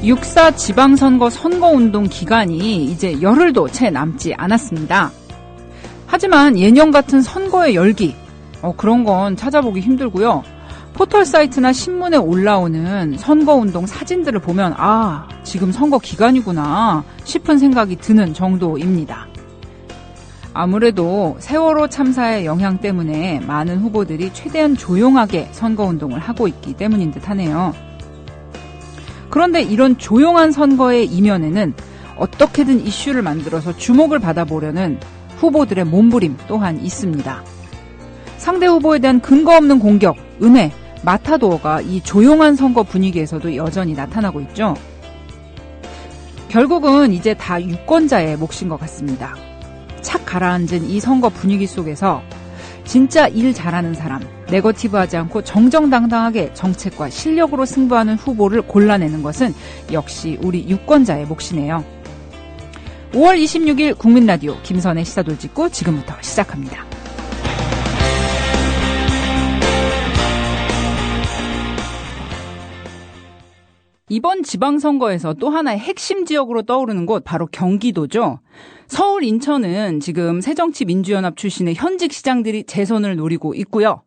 6.4 지방선거 선거운동 기간이 이제 열흘도 채 남지 않았습니다. 하지만 예년 같은 선거의 열기, 그런 건 찾아보기 힘들고요. 포털 사이트나 신문에 올라오는 선거운동 사진들을 보면 지금 선거 기간이구나 싶은 생각이 드는 정도입니다. 아무래도 세월호 참사의 영향 때문에 많은 후보들이 최대한 조용하게 선거운동을 하고 있기 때문인 듯하네요. 그런데 이런 조용한 선거의 이면에는 어떻게든 이슈를 만들어서 주목을 받아보려는 후보들의 몸부림 또한 있습니다. 상대 후보에 대한 근거 없는 공격, 음해, 마타도어가 이 조용한 선거 분위기에서도 여전히 나타나고 있죠. 결국은 이제 다 유권자의 몫인 것 같습니다. 착 가라앉은 이 선거 분위기 속에서 진짜 일 잘하는 사람, 네거티브하지 않고 정정당당하게 정책과 실력으로 승부하는 후보를 골라내는 것은 역시 우리 유권자의 몫이네요. 5월 26일 국민라디오 김선의 시사돌직구 지금부터 시작합니다. 이번 지방선거에서 또 하나의 핵심 지역으로 떠오르는 곳 바로 경기도죠. 서울, 인천은 지금 새정치민주연합 출신의 현직 시장들이 재선을 노리고 있고요.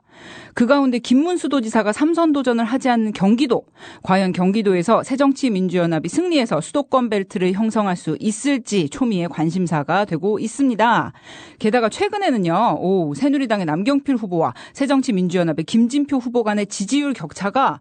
그 가운데 김문수 도지사가 3선 도전을 하지 않는 경기도. 과연 경기도에서 새정치민주연합이 승리해서 수도권 벨트를 형성할 수 있을지 초미의 관심사가 되고 있습니다. 게다가 최근에는요. 새누리당의 남경필 후보와 새정치민주연합의 김진표 후보 간의 지지율 격차가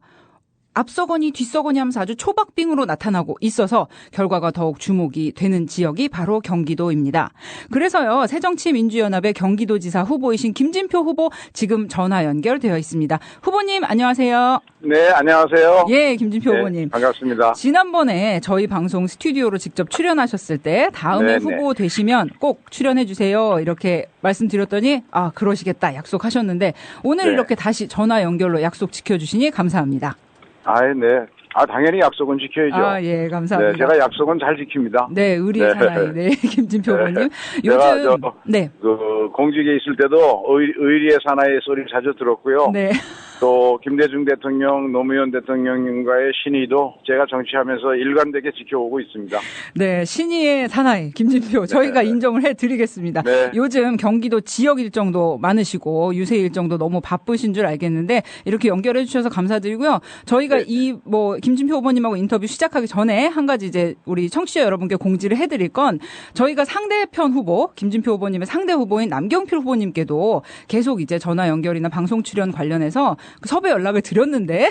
앞서거니 뒤서거니 하면서 아주 초박빙으로 나타나고 있어서 결과가 더욱 주목이 되는 지역이 바로 경기도입니다. 그래서요, 새정치민주연합의 경기도지사 후보이신 김진표 후보 지금 전화 연결되어 있습니다. 후보님 안녕하세요. 네, 안녕하세요. 예, 김진표 후보님. 반갑습니다. 지난번에 저희 방송 스튜디오로 직접 출연하셨을 때 다음에 후보 되시면 꼭 출연해 주세요. 이렇게 말씀드렸더니 그러시겠다 약속하셨는데 오늘 이렇게 다시 전화 연결로 약속 지켜주시니 감사합니다. 네. 당연히 약속은 지켜야죠. 예, 감사합니다. 네, 제가 약속은 잘 지킵니다. 네, 의리의 사나이. 네, 김진표 의원님. 요즘 공직에 있을 때도 의리의 사나이 소리를 자주 들었고요. 네. 또 김대중 대통령, 노무현 대통령과의 신의도 제가 정치하면서 일관되게 지켜오고 있습니다. 네, 신의의 사나이 김진표 저희가 인정을 해드리겠습니다. 네. 요즘 경기도 지역 일정도 많으시고 유세 일정도 너무 바쁘신 줄 알겠는데 이렇게 연결해 주셔서 감사드리고요. 저희가 김진표 후보님하고 인터뷰 시작하기 전에 한 가지 이제 우리 청취자 여러분께 공지를 해드릴 건 저희가 상대편 후보 김진표 후보님의 상대 후보인 남경필 후보님께도 계속 이제 전화 연결이나 방송 출연 관련해서 섭외 연락을 드렸는데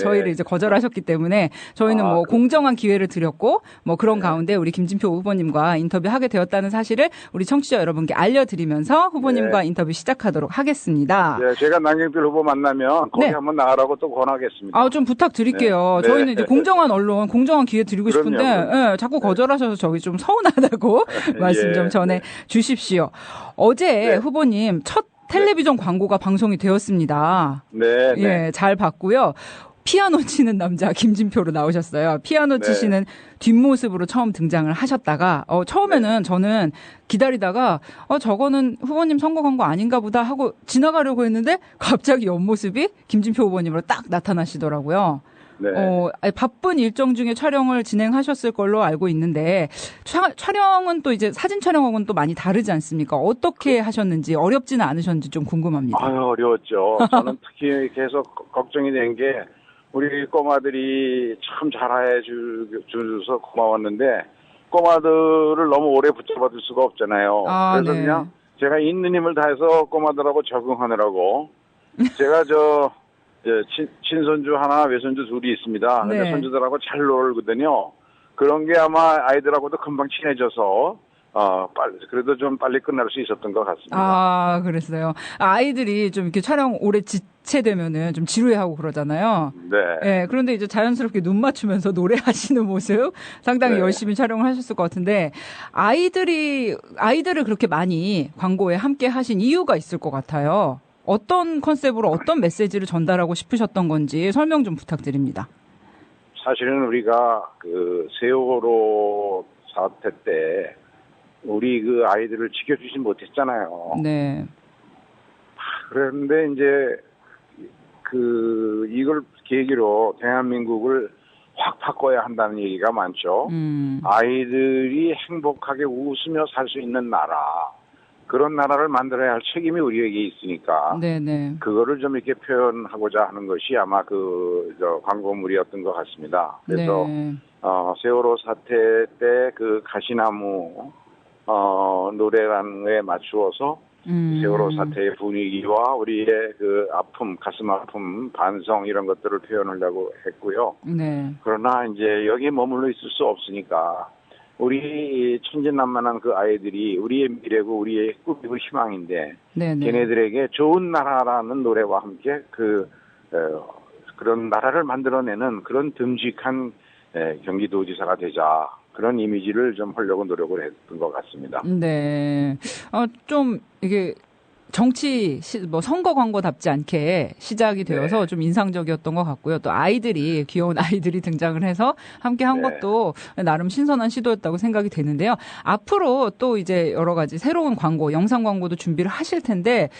저희를 이제 거절하셨기 때문에 저희는 공정한 기회를 드렸고 그런 가운데 우리 김진표 후보님과 인터뷰하게 되었다는 사실을 우리 청취자 여러분께 알려드리면서 후보님과 인터뷰 시작하도록 하겠습니다. 네, 제가 남경필 후보 만나면 거기 한번 나가라고 또 권하겠습니다. 좀 부탁드릴게요. 저희는 이제 공정한 언론, 공정한 기회 드리고 싶은데 자꾸 거절하셔서 저희 좀 서운하다고 말씀 좀 전해 주십시오. 어제 후보님 첫 텔레비전 광고가 방송이 되었습니다. 네. 예, 잘 봤고요. 피아노 치는 남자 김진표로 나오셨어요. 피아노 치시는 뒷모습으로 처음 등장을 하셨다가 처음에는 저는 기다리다가 저거는 후보님 선거 광고 아닌가 보다 하고 지나가려고 했는데 갑자기 옆모습이 김진표 후보님으로 딱 나타나시더라고요. 네. 바쁜 일정 중에 촬영을 진행하셨을 걸로 알고 있는데 촬영은 또 이제 사진 촬영하고는 또 많이 다르지 않습니까? 어떻게 하셨는지 어렵지는 않으셨는지 좀 궁금합니다. 어려웠죠. 저는 특히 계속 걱정이 된 게 우리 꼬마들이 참 잘해 주셔서 고마웠는데 꼬마들을 너무 오래 붙잡아둘 수가 없잖아요. 그래서 그냥 제가 있는 힘을 다해서 꼬마들하고 적응하느라고 제가 친손주 하나, 외손주 둘이 있습니다. 근데 손주들하고 잘 놀거든요. 그런 게 아마 아이들하고도 금방 친해져서 그래도 좀 빨리 끝날 수 있었던 것 같습니다. 그랬어요. 아이들이 좀 이렇게 촬영 오래 지체되면은 좀 지루해하고 그러잖아요. 네. 예, 그런데 이제 자연스럽게 눈 맞추면서 노래하시는 모습 상당히 열심히 촬영을 하셨을 것 같은데 아이들을 그렇게 많이 광고에 함께 하신 이유가 있을 것 같아요. 어떤 컨셉으로 어떤 메시지를 전달하고 싶으셨던 건지 설명 좀 부탁드립니다. 사실은 우리가 그 세월호 사태 때 우리 그 아이들을 지켜주지 못했잖아요. 네. 그런데 이제 이걸 계기로 대한민국을 확 바꿔야 한다는 얘기가 많죠. 아이들이 행복하게 웃으며 살 수 있는 나라, 그런 나라를 만들어야 할 책임이 우리에게 있으니까 네네. 그거를 좀 이렇게 표현하고자 하는 것이 아마 광고물이었던 것 같습니다. 그래서 네. 세월호 사태 때 그 가시나무 노래라는 거에 맞추어서 세월호 사태의 분위기와 우리의 그 아픔, 가슴 아픔, 반성 이런 것들을 표현하려고 했고요. 네. 그러나 이제 여기에 머물러 있을 수 없으니까 우리 천진난만한 그 아이들이 우리의 미래고 우리의 꿈이고 희망인데 네네. 걔네들에게 좋은 나라라는 노래와 함께 그런 나라를 만들어내는 그런 듬직한 경기도지사가 되자. 그런 이미지를 좀 하려고 노력을 했던 것 같습니다. 네. 좀 이게 정치 선거 광고답지 않게 시작이 되어서 좀 인상적이었던 것 같고요. 또 귀여운 아이들이 등장을 해서 함께 한 것도 나름 신선한 시도였다고 생각이 되는데요. 앞으로 또 이제 여러 가지 새로운 광고, 영상 광고도 준비를 하실 텐데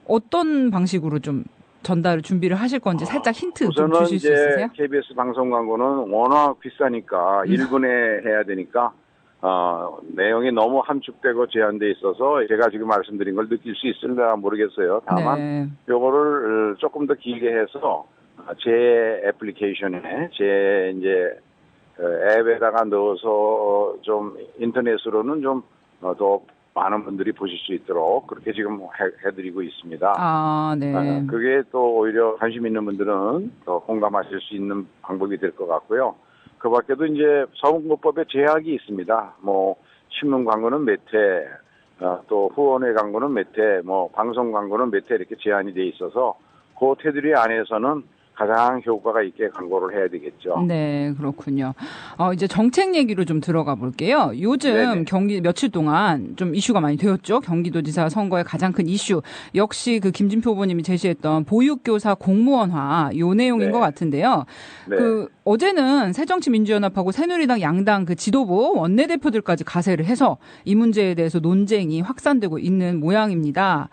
어떤 방식으로 좀 준비를 하실 건지 살짝 힌트 좀 주실 수 있으세요? KBS 방송 광고는 워낙 비싸니까 1분에 해야 되니까 내용이 너무 함축되고 제한돼 있어서 제가 지금 말씀드린 걸 느낄 수 있을까 모르겠어요. 다만 요거를 조금 더 길게 해서 제 애플리케이션에 제 이제 앱에다가 넣어서 좀 인터넷으로는 좀 더 많은 분들이 보실 수 있도록 그렇게 지금 해드리고 있습니다. 아, 네. 그게 또 오히려 관심 있는 분들은 더 공감하실 수 있는 방법이 될 것 같고요. 그 밖에도 이제 선거법에 제약이 있습니다. 뭐, 신문 광고는 몇 회, 또 후원회 광고는 몇 회, 방송 광고는 몇 회 이렇게 제한이 돼 있어서 그 테두리 안에서는 가장 효과가 있게 광고를 해야 되겠죠. 네, 그렇군요. 이제 정책 얘기로 좀 들어가 볼게요. 요즘 며칠 동안 좀 이슈가 많이 되었죠. 경기도지사 선거의 가장 큰 이슈. 역시 그 김진표 후보님이 제시했던 보육교사 공무원화, 요 내용인 것 같은데요. 어제는 새정치민주연합하고 새누리당 양당 그 지도부 원내대표들까지 가세를 해서 이 문제에 대해서 논쟁이 확산되고 있는 모양입니다.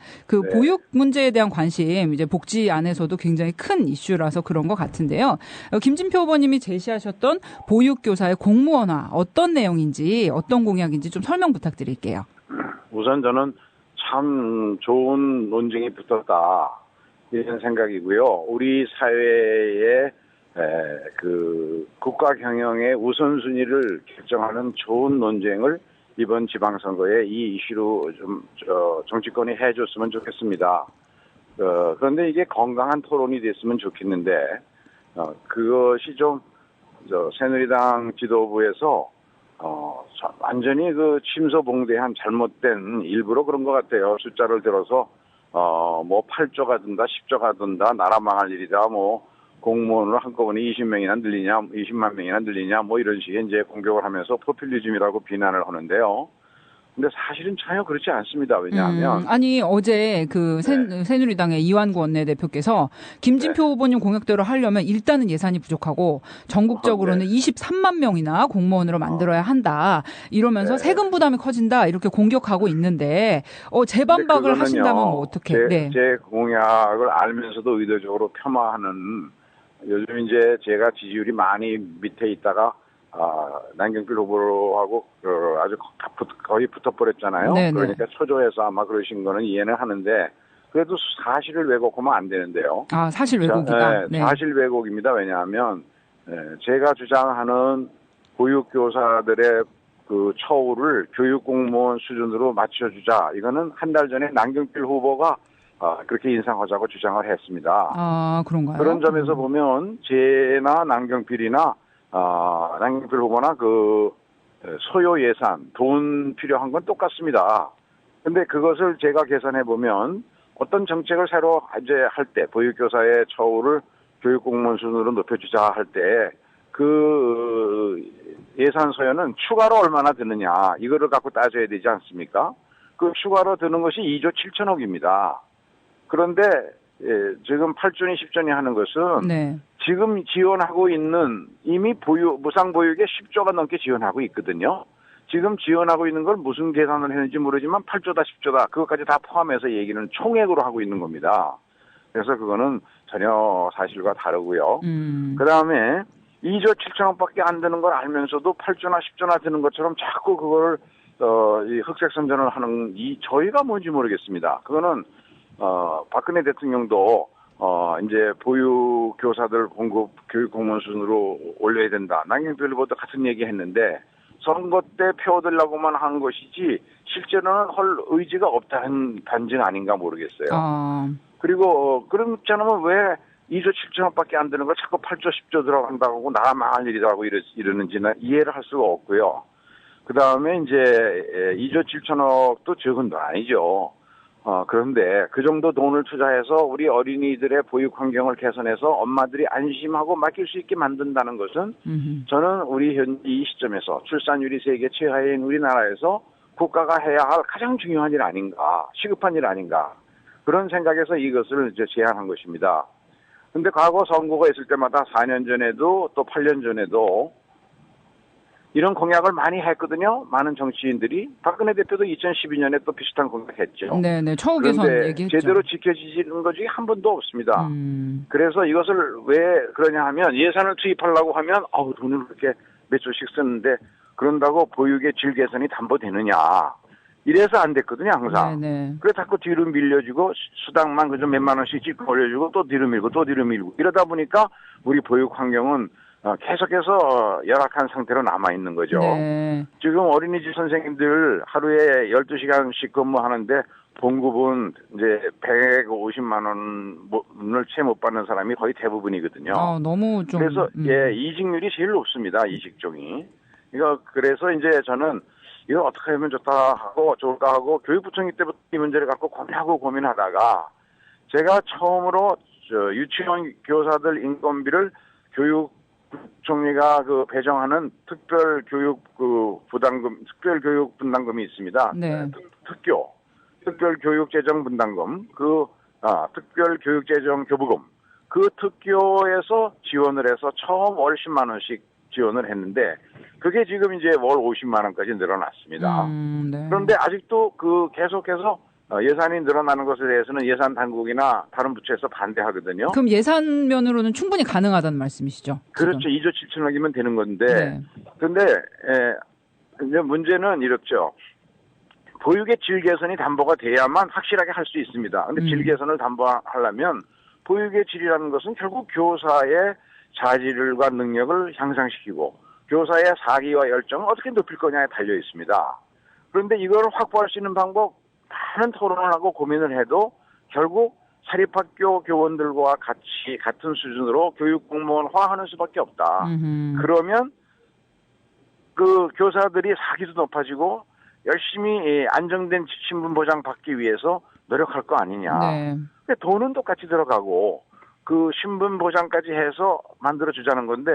보육 문제에 대한 관심, 이제 복지 안에서도 굉장히 큰 이슈라서 그런 것 같은데요. 김진표 후보님이 제시하셨던 보육교사의 공무원화 어떤 내용인지 어떤 공약인지 좀 설명 부탁드릴게요. 우선 저는 참 좋은 논쟁이 붙었다 이런 생각이고요. 우리 사회의 그 국가 경영의 우선순위를 결정하는 좋은 논쟁을 이번 지방선거에 이 이슈로 좀 정치권이 해줬으면 좋겠습니다. 그런데 이게 건강한 토론이 됐으면 좋겠는데 그것이 좀 새누리당 지도부에서 완전히 그 침소봉대한 잘못된 일부러 그런 것 같아요. 숫자를 들어서 8조가 든다, 10조가 든다, 나라 망할 일이다, 공무원을 한꺼번에 20명이나 늘리냐, 20만 명이나 늘리냐, 이런 식의 이제 공격을 하면서 포퓰리즘이라고 비난을 하는데요. 근데 사실은 전혀 그렇지 않습니다. 왜냐하면 어제 새누리당의 이완구 원내대표께서 김진표 후보님 공약대로 하려면 일단은 예산이 부족하고 전국적으로는 23만 명이나 공무원으로 만들어야 한다. 이러면서 세금 부담이 커진다. 이렇게 공격하고 있는데 재반박을 하신다면 어떻게? 제 공약을 알면서도 의도적으로 폄하하는 요즘 이제 제가 지지율이 많이 밑에 있다가 남경필 후보하고 아주 거의 붙어버렸잖아요. 그러니까 초조해서 아마 그러신 거는 이해는 하는데 그래도 사실을 왜곡하면 안 되는데요. 사실 왜곡이다. 사실 왜곡입니다. 왜냐하면 제가 주장하는 보육교사들의 그 처우를 교육공무원 수준으로 맞춰주자. 이거는 한 달 전에 남경필 후보가 그렇게 인상하자고 주장을 했습니다. 그런가요? 그런 점에서 보면 제나 남경필이나 남경필 후보나 그 소요 예산, 돈 필요한 건 똑같습니다. 근데 그것을 제가 계산해 보면 어떤 정책을 새로 이제 할 때 보육교사의 처우를 교육공무원 수준으로 높여주자 할 때 그 예산 소요는 추가로 얼마나 드느냐 이거를 갖고 따져야 되지 않습니까? 그 추가로 드는 것이 2조 7천억입니다. 그런데 지금 8조니 10조니 하는 것은 지금 지원하고 있는 이미 무상보육에 10조가 넘게 지원하고 있거든요. 지금 지원하고 있는 걸 무슨 계산을 했는지 모르지만 8조다 10조다 그것까지 다 포함해서 얘기는 총액으로 하고 있는 겁니다. 그래서 그거는 전혀 사실과 다르고요. 그다음에 2조 7천억밖에 안 되는 걸 알면서도 8조나 10조나 되는 것처럼 자꾸 그걸 이 흑색 선전을 하는 저희가 뭔지 모르겠습니다. 그거는 박근혜 대통령도 이제 보육 교사들 공급 교육 공무원 수준으로 올려야 된다. 남경필 후보도 같은 얘기 했는데 선거 때 표어들라고만 한 것이지 실제로는 할 의지가 없다는 단증 아닌가 모르겠어요. 그리고 그렇지 않으면 왜 2조 7천억밖에 안 되는 걸 자꾸 8조 10조 들어간다고 나가 망할 일이라고 이러는지는 이해를 할 수가 없고요. 그 다음에 이제 2조 7천억도 적은 돈 아니죠. 그런데 그 정도 돈을 투자해서 우리 어린이들의 보육 환경을 개선해서 엄마들이 안심하고 맡길 수 있게 만든다는 것은 저는 우리 이 시점에서 출산율이 세계 최하인 우리나라에서 국가가 해야 할 가장 중요한 일 아닌가, 시급한 일 아닌가 그런 생각에서 이것을 이제 제안한 것입니다. 근데 과거 선거가 있을 때마다 4년 전에도 또 8년 전에도 이런 공약을 많이 했거든요. 많은 정치인들이. 박근혜 대표도 2012년에 또 비슷한 공약했죠. 네네. 처우 개선 얘기했죠. 제대로 지켜지는 것이 한 번도 없습니다. 그래서 이것을 왜 그러냐 하면 예산을 투입하려고 하면 돈을 그렇게 몇 조씩 쓰는데 그런다고 보육의 질 개선이 담보되느냐. 이래서 안 됐거든요, 항상. 네네. 그래 자꾸 뒤로 밀려주고 수당만 그저 몇만 원씩 찔끔 올려주고 또 뒤로 밀고 또 뒤로 밀고 이러다 보니까 우리 보육 환경은 계속해서 열악한 상태로 남아있는 거죠. 네. 지금 어린이집 선생님들 하루에 12시간씩 근무하는데 봉급은 이제 150만 원을 채 못 받는 사람이 거의 대부분이거든요. 너무 좀. 그래서 이직률이 제일 높습니다. 이 직종이. 그래서 이제 저는 이거 어떻게 하면 좋을까 하고 교육부총리 때부터 이 문제를 갖고 고민하다가 제가 처음으로 유치원 교사들 인건비를 교육총리가 배정하는 특별교육 분담금이 있습니다. 네. 특별교육재정분담금, 특별교육재정교부금, 그 특교에서 지원을 해서 처음 월 10만 원씩 지원을 했는데 그게 지금 이제 월 50만 원까지 늘어났습니다. 네. 그런데 아직도 계속해서 예산이 늘어나는 것에 대해서는 예산 당국이나 다른 부처에서 반대하거든요. 그럼 예산면으로는 충분히 가능하다는 말씀이시죠? 그렇죠. 2조 7천억이면 되는 건데. 네. 그런데 이제 문제는 이렇죠. 보육의 질 개선이 담보가 돼야만 확실하게 할 수 있습니다. 그런데 질 개선을 담보하려면 보육의 질이라는 것은 결국 교사의 자질과 능력을 향상시키고 교사의 사기와 열정을 어떻게 높일 거냐에 달려 있습니다. 그런데 이걸 확보할 수 있는 방법 많은 토론을 하고 고민을 해도 결국 사립학교 교원들과 같은 수준으로 교육공무원화하는 수밖에 없다. 그러면 그 교사들이 사기도 높아지고 열심히 안정된 신분 보장 받기 위해서 노력할 거 아니냐. 네. 근데 돈은 똑같이 들어가고 그 신분 보장까지 해서 만들어 주자는 건데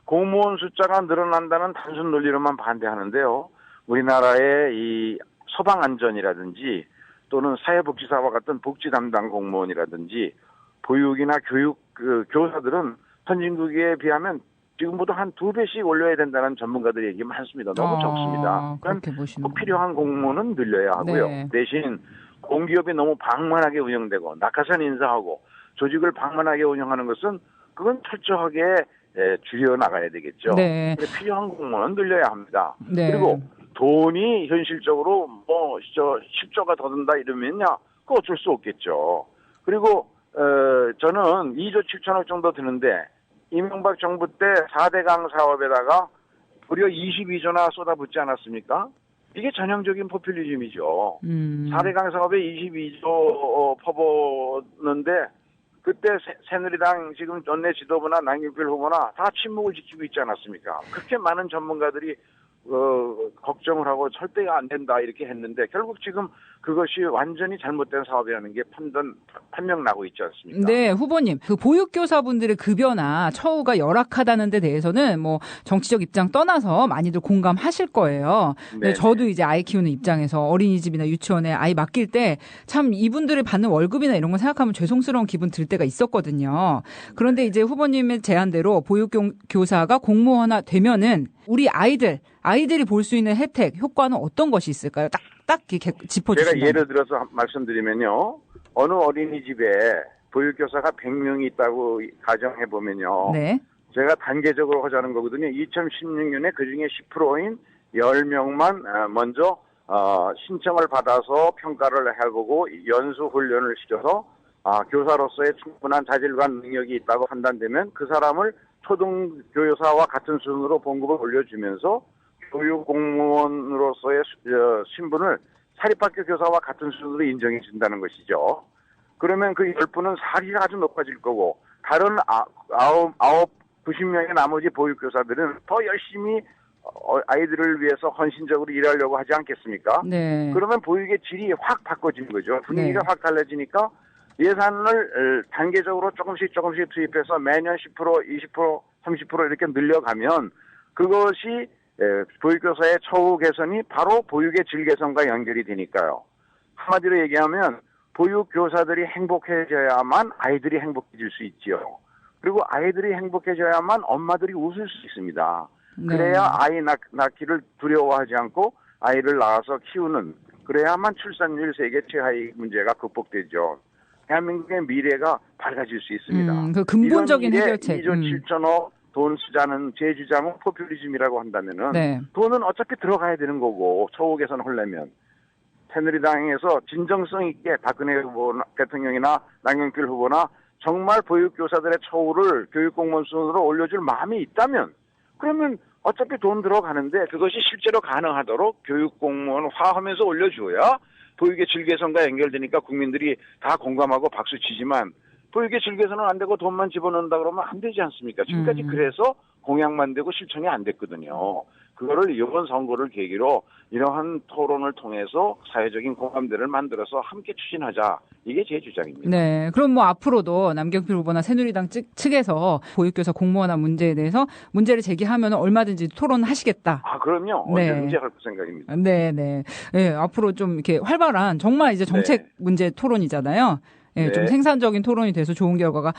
공무원 숫자가 늘어난다는 단순 논리로만 반대하는데요. 우리나라의 이 소방 안전이라든지 또는 사회복지사와 같은 복지 담당 공무원이라든지 보육이나 교육 교사들은 선진국에 비하면 지금보다 한 2배씩 올려야 된다는 전문가들의 얘기 많습니다. 너무 적습니다. 그렇게 보시는 필요한 공무원은 늘려야 하고요. 네. 대신 공기업이 너무 방만하게 운영되고 낙하산 인사하고 조직을 방만하게 운영하는 것은 그건 철저하게 줄여 나가야 되겠죠. 네. 필요한 공무원은 늘려야 합니다. 네. 그리고 돈이 현실적으로 10조가 더 든다 이러면요, 그거 어쩔 수 없겠죠. 그리고 저는 2조 7천억 정도 드는데 이명박 정부 때 4대강 사업에다가 무려 22조나 쏟아붓지 않았습니까? 이게 전형적인 포퓰리즘이죠. 4대강 사업에 22조 퍼붓는데 그때 새누리당 지금 원내 지도부나 남경필 후보나 다 침묵을 지키고 있지 않았습니까? 그렇게 많은 전문가들이 걱정을 하고 절대가 안 된다 이렇게 했는데 결국 지금 그것이 완전히 잘못된 사업이라는 게 판명 나고 있지 않습니까? 네, 후보님. 그 보육교사분들의 급여나 처우가 열악하다는 데 대해서는 뭐 정치적 입장 떠나서 많이들 공감하실 거예요. 근데 저도 이제 아이 키우는 입장에서 어린이집이나 유치원에 아이 맡길 때 참 이분들이 받는 월급이나 이런 거 생각하면 죄송스러운 기분 들 때가 있었거든요. 그런데 이제 후보님의 제안대로 보육교사가 공무원화 되면은 우리 아이들이 볼 수 있는 혜택, 효과는 어떤 것이 있을까요? 딱 짚어주시면. 제가 예를 들어서 말씀드리면요. 어느 어린이집에 보육교사가 100명이 있다고 가정해보면요. 네. 제가 단계적으로 하자는 거거든요. 2016년에 그중에 10%인 10명만 먼저 신청을 받아서 평가를 해보고 연수 훈련을 시켜서 교사로서의 충분한 자질과 능력이 있다고 판단되면 그 사람을 초등교사와 같은 수준으로 봉급을 올려주면서 교육공무원으로서의 신분을 사립학교 교사와 같은 수준으로 인정해 준다는 것이죠. 그러면 그 10분은 사리가 아주 높아질 거고 다른 90명의 나머지 보육교사들은 더 열심히 아이들을 위해서 헌신적으로 일하려고 하지 않겠습니까? 네. 그러면 보육의 질이 확 바꿔지는 거죠. 분위기가 네. 확 달라지니까 예산을 단계적으로 조금씩 투입해서 매년 10%, 20%, 30% 이렇게 늘려가면 그것이 보육교사의 처우 개선이 바로 보육의 질 개선과 연결이 되니까요. 한마디로 얘기하면 보육교사들이 행복해져야만 아이들이 행복해질 수 있지요. 그리고 아이들이 행복해져야만 엄마들이 웃을 수 있습니다. 네. 그래야 아이 낳기를 두려워하지 않고 아이를 낳아서 키우는, 그래야만 출산율 세계 최하위 문제가 극복되죠. 대한민국의 미래가 밝아질 수 있습니다. 그 근본적인 해결책. 2조 7천억 돈 쓰자는 제 주장은 포퓰리즘이라고 한다면은 네. 돈은 어차피 들어가야 되는 거고 처우 개선 하려면 새누리당에서 진정성 있게 박근혜 후보 대통령이나 남경필 후보나 정말 보육교사들의 처우를 교육공무원 수준으로 올려줄 마음이 있다면 그러면 어차피 돈 들어가는데 그것이 실제로 가능하도록 교육공무원화하면서 올려줘야 보육의 질 개선과 연결되니까 국민들이 다 공감하고 박수 치지만 보육의 질 개선은 안 되고 돈만 집어넣는다 그러면 안 되지 않습니까? 지금까지 그래서 공약만 되고 실천이 안 됐거든요. 그거를 이번 선거를 계기로 이러한 토론을 통해서 사회적인 공감대를 만들어서 함께 추진하자. 이게 제 주장입니다. 네. 그럼 뭐 앞으로도 남경필 후보나 새누리당 측에서 보육교사 공무원화 문제에 대해서 문제를 제기하면 얼마든지 토론하시겠다. 그럼요. 네. 언제든지 할 생각입니다. 네. 앞으로 좀 이렇게 활발한 정말 이제 정책 문제 토론이잖아요. 네, 좀 생산적인 토론이 돼서 좋은 결과가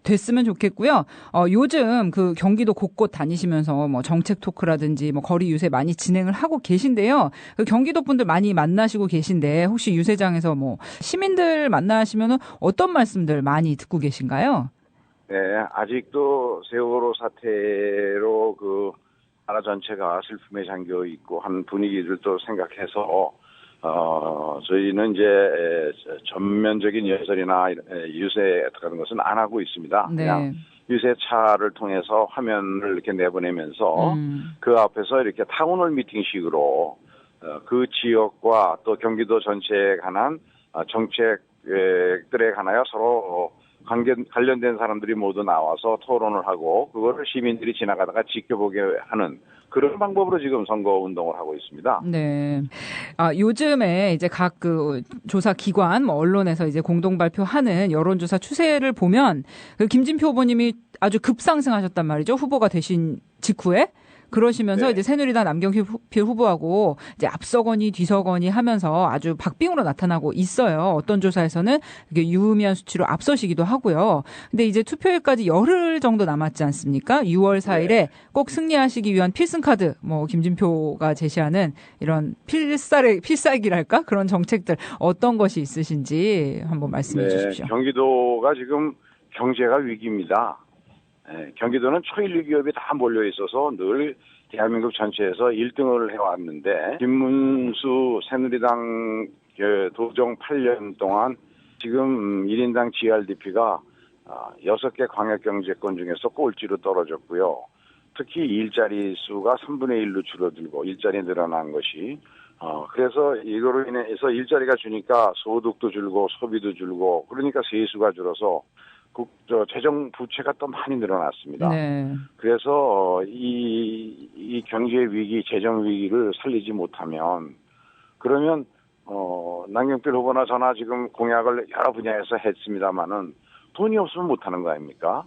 됐으면 좋겠고요. 요즘 그 경기도 곳곳 다니시면서 뭐 정책 토크라든지 뭐 거리 유세 많이 진행을 하고 계신데요. 그 경기도 분들 많이 만나시고 계신데 혹시 유세장에서 뭐 시민들 만나시면은 어떤 말씀들 많이 듣고 계신가요? 네, 아직도 세월호 사태로 그 나라 전체가 슬픔에 잠겨 있고 한 분위기들도 생각해서 저희는 이제 전면적인 연설이나 유세 같은 것은 안 하고 있습니다. 네. 그냥 유세차를 통해서 화면을 이렇게 내보내면서 그 앞에서 이렇게 타운홀 미팅식으로 그 지역과 또 경기도 전체에 관한 정책들에 관하여 서로 관련된 사람들이 모두 나와서 토론을 하고 그거를 시민들이 지나가다가 지켜보게 하는 그런 방법으로 지금 선거 운동을 하고 있습니다. 네. 요즘에 이제 각 그 조사 기관, 뭐 언론에서 이제 공동 발표하는 여론조사 추세를 보면 그 김진표 후보님이 아주 급상승하셨단 말이죠. 후보가 되신 직후에. 그러시면서 네. 이제 새누리당 남경필 후보하고 이제 앞서거니 뒤서거니 하면서 아주 박빙으로 나타나고 있어요. 어떤 조사에서는 이게 유의미한 수치로 앞서시기도 하고요. 근데 이제 투표일까지 열흘 정도 남았지 않습니까? 6월 4일에 꼭 승리하시기 위한 필승카드, 뭐 김진표가 제시하는 이런 필살기랄까? 그런 정책들 어떤 것이 있으신지 한번 말씀해 주십시오. 경기도가 지금 경제가 위기입니다. 경기도는 초일류 기업이 다 몰려 있어서 늘 대한민국 전체에서 1등을 해왔는데 김문수 새누리당 도정 8년 동안 지금 1인당 GRDP가 6개 광역경제권 중에서 꼴찌로 떨어졌고요. 특히 일자리 수가 3분의 1로 줄어들고 일자리 늘어난 것이 그래서 이거로 인해서 일자리가 주니까 소득도 줄고 소비도 줄고 그러니까 세수가 줄어서 재정 부채가 또 많이 늘어났습니다. 네. 그래서 이 경제 위기, 재정 위기를 살리지 못하면 그러면 남경필 후보나 저나 지금 공약을 여러 분야에서 했습니다마는 돈이 없으면 못하는 거 아닙니까?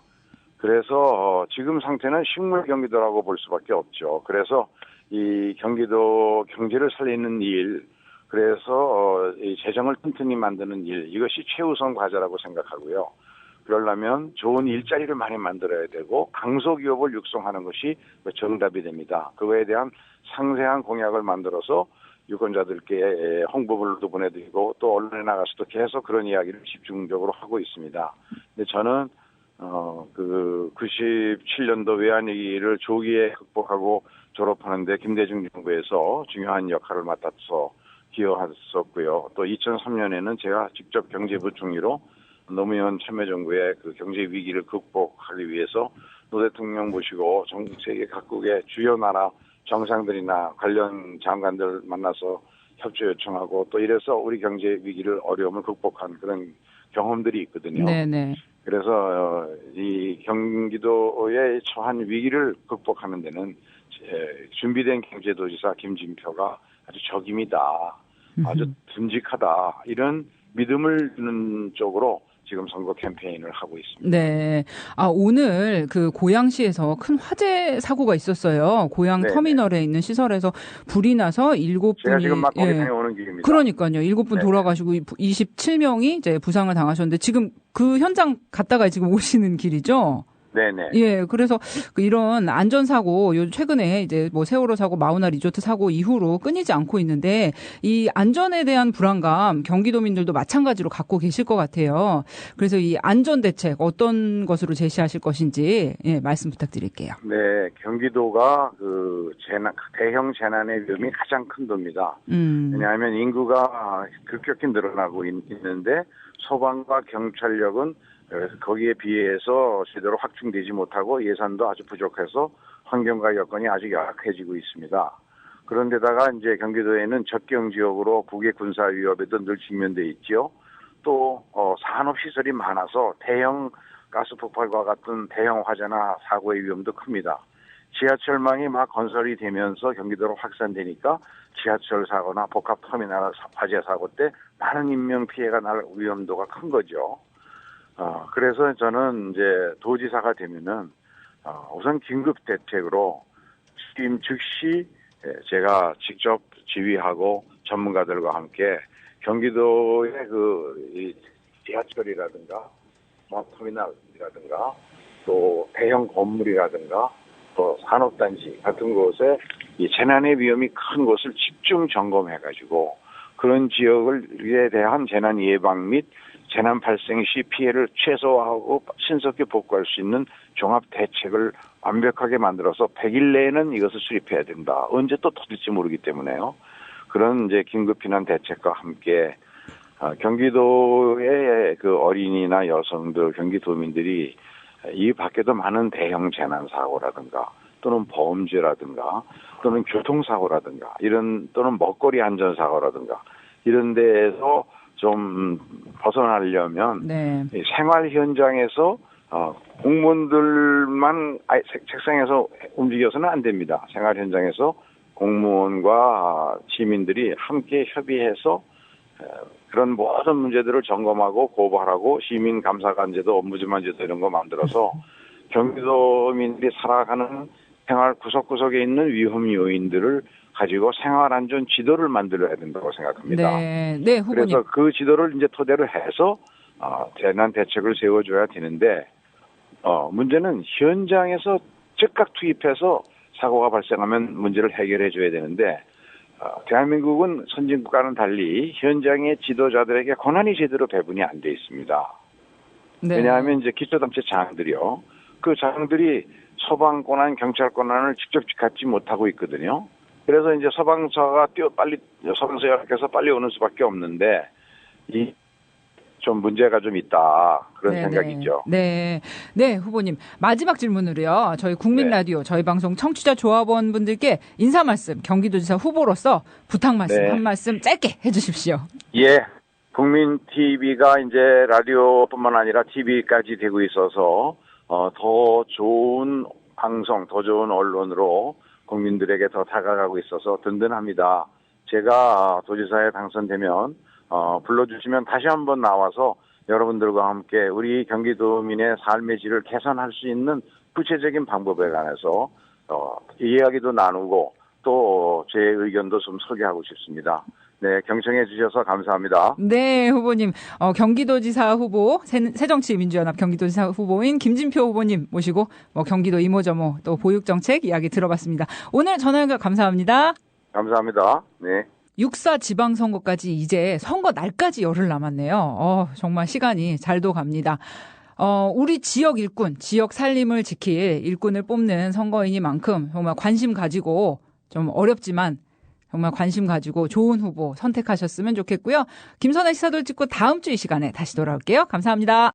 그래서 지금 상태는 식물 경기도라고 볼 수밖에 없죠. 그래서 이 경기도 경제를 살리는 일, 그래서 이 재정을 튼튼히 만드는 일, 이것이 최우선 과제라고 생각하고요. 그러려면 좋은 일자리를 많이 만들어야 되고 강소기업을 육성하는 것이 정답이 됩니다. 그거에 대한 상세한 공약을 만들어서 유권자들께 홍보물도 보내드리고 또 언론에 나가서도 계속 그런 이야기를 집중적으로 하고 있습니다. 근데 저는 그 97년도 외환위기를 조기에 극복하고 졸업하는데 김대중 정부에서 중요한 역할을 맡아서 기여했었고요. 또 2003년에는 제가 직접 경제부 총리로 노무현 참여정부의 그 경제 위기를 극복하기 위해서 노 대통령 모시고 전 세계 각국의 주요 나라 정상들이나 관련 장관들 만나서 협조 요청하고 또 이래서 우리 경제 위기를 어려움을 극복한 그런 경험들이 있거든요. 네네. 그래서 이 경기도에 처한 위기를 극복하는 데는 준비된 경제도지사 김진표가 아주 적임이다. 아주 듬직하다. 이런 믿음을 주는 쪽으로 지금 선거 캠페인을 하고 있습니다. 네. 오늘 그 고양시에서 큰 화재 사고가 있었어요. 고양 네네. 터미널에 있는 시설에서 불이 나서 7분이. 제가 지금 막 거기 다녀오는 길입니다. 그러니까요. 7분 네네. 돌아가시고 27명이 이제 부상을 당하셨는데 지금 그 현장 갔다가 지금 오시는 길이죠? 네네. 예, 그래서 이런 안전사고, 최근에 이제 뭐 세월호 사고, 마우나 리조트 사고 이후로 끊이지 않고 있는데, 이 안전에 대한 불안감, 경기도민들도 마찬가지로 갖고 계실 것 같아요. 그래서 이 안전대책 어떤 것으로 제시하실 것인지, 예, 말씀 부탁드릴게요. 네, 경기도가 그 대형 재난의 위험이 가장 큰 도입니다. 왜냐하면 인구가 급격히 늘어나고 있는데, 소방과 경찰력은 거기에 비해서 제대로 확충되지 못하고 예산도 아주 부족해서 환경과 여건이 아주 열악해지고 있습니다. 그런데다가 이제 경기도에는 접경 지역으로 국외 군사 위협에도 늘 직면돼 있지요. 또 산업 시설이 많아서 대형 가스 폭발과 같은 대형 화재나 사고의 위험도 큽니다. 지하철망이 막 건설이 되면서 경기도로 확산되니까 지하철 사고나 복합 터미널 화재 사고 때 많은 인명 피해가 날 위험도가 큰 거죠. 그래서 저는 이제 도지사가 되면은 우선 긴급 대책으로 지금 즉시 제가 직접 지휘하고 전문가들과 함께 경기도의 이 지하철이라든가 터미널이라든가 또 대형 건물이라든가 또 산업단지 같은 곳에 이 재난의 위험이 큰 곳을 집중 점검해가지고 그런 지역에 대한 재난 예방 및 재난 발생 시 피해를 최소화하고 신속히 복구할 수 있는 종합 대책을 완벽하게 만들어서 100일 내에는 이것을 수립해야 된다. 언제 또 터질지 모르기 때문에요. 그런 이제 긴급 비난 대책과 함께 경기도의 그 어린이나 여성들, 경기도민들이 이 밖에도 많은 대형 재난 사고라든가 또는 범죄라든가 또는 교통사고라든가 또는 먹거리 안전 사고라든가 이런 데에서 좀 벗어나려면 네. 생활 현장에서 공무원들만 책상에서 움직여서는 안 됩니다. 생활 현장에서 공무원과 시민들이 함께 협의해서 그런 모든 문제들을 점검하고 고발하고 시민감사관제도 업무지만제도 이런 거 만들어서 경기도민들이 살아가는 생활 구석구석에 있는 위험 요인들을 가지고 생활안전 지도를 만들어야 된다고 생각합니다. 네, 네, 후보님. 그래서 그 지도를 이제 토대로 해서 재난 대책을 세워줘야 되는데 문제는 현장에서 즉각 투입해서 사고가 발생하면 문제를 해결해줘야 되는데 대한민국은 선진국과는 달리 현장의 지도자들에게 권한이 제대로 배분이 안 돼 있습니다. 네. 왜냐하면 이제 기초담체장들이요. 그 장들이 소방 권한, 경찰 권한을 직접 갖지 못하고 있거든요. 그래서 이제 소방서가 소방서 연락해서 빨리 오는 수밖에 없는데 좀 문제가 좀 있다. 그런 생각이죠. 네. 네, 후보님. 마지막 질문으로요. 저희 국민 라디오, 저희 방송 청취자 조합원 분들께 인사 말씀, 경기도지사 후보로서 부탁 말씀, 한 말씀 짧게 해 주십시오. 예. 국민 TV가 이제 라디오뿐만 아니라 TV까지 되고 있어서 더 좋은 방송, 더 좋은 언론으로 국민들에게 더 다가가고 있어서 든든합니다. 제가 도지사에 당선되면 불러주시면 다시 한번 나와서 여러분들과 함께 우리 경기도민의 삶의 질을 개선할 수 있는 구체적인 방법에 관해서 이야기도 나누고 또 제 의견도 좀 소개하고 싶습니다. 네, 경청해 주셔서 감사합니다. 네, 후보님. 경기도지사 후보, 새정치민주연합 경기도지사 후보인 김진표 후보님 모시고 경기도 이모저모 또 보육정책 이야기 들어봤습니다. 오늘 전화 연결 감사합니다. 감사합니다. 네. 6.4 지방선거까지 이제 선거 날까지 열흘 남았네요. 정말 시간이 잘도 갑니다. 우리 지역 일꾼, 지역 살림을 지킬 일꾼을 뽑는 선거이니만큼 정말 관심 가지고 좀 어렵지만 정말 관심 가지고 좋은 후보 선택하셨으면 좋겠고요. 김선혜 시사들 찍고 다음 주 이 시간에 다시 돌아올게요. 감사합니다.